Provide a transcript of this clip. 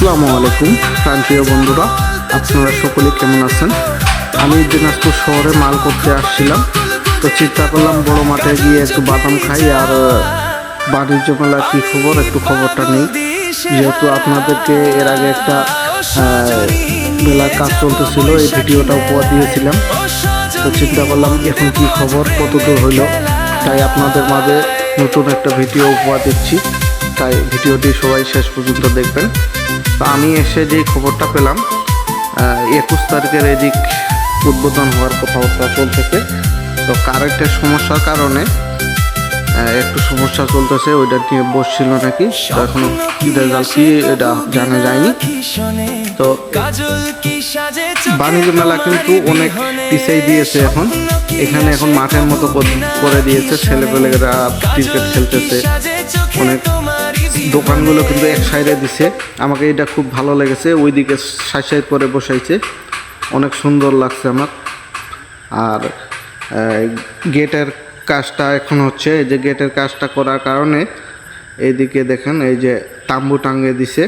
আসসালামু আলাইকুম প্রান্তীয় বন্ধুরা, আপনারা সকলে কেমন আছেন? আমি দিনাজপুর শহরে মাল করতে আসছিলাম, তো চিন্তা করলাম বড় মাঠে গিয়ে একটু বাদাম খাই আর বাণিজ্য মেলার কী খবর একটু খবরটা নেই। যেহেতু আপনাদেরকে এর আগে একটা মেলার কাজ চলতেছিল, এই ভিডিওটা উপহার দিয়েছিলাম, তো চিন্তা করলাম এখন কি খবর কত দূর হইল, তাই আপনাদের মাঝে নতুন একটা ভিডিও উপহার দিচ্ছি। তাই ভিডিওটি সবাই শেষ পর্যন্ত দেখবেন। তো আমি এসে যেই খবরটা পেলাম 21 তারিখের এদিক উদ্বোধন হওয়ার কথাবার্তা চলতেছে। তো কারেন্টের সমস্যার কারণে একটু সমস্যা চলতেছে, ওইটা নিয়ে বসছিল নাকি, তো এখনো রেজাল্ট কি এটা জানা যায়নি। তো বাণিজ্য মেলা কিন্তু অনেক পিছিয়ে দিয়েছে, এখানে এখন মাঠের মতো করে দিয়েছে, ছেলেপেলেরা ক্রিকেট খেলতেছে, অনেক দোকানগুলো কিন্তু এক সাইডে দিছে। আমাকে এটা খুব ভালো লেগেছে, ওইদিকে সাইড করে বসাইছে, অনেক সুন্দর লাগছে আমার। আর গেটের কাজটা এখন হচ্ছে, এই যে গেটের কাজটা করার কারণে এইদিকে দেখেন এই যে তাম্বু টাঙ্গে দিছে।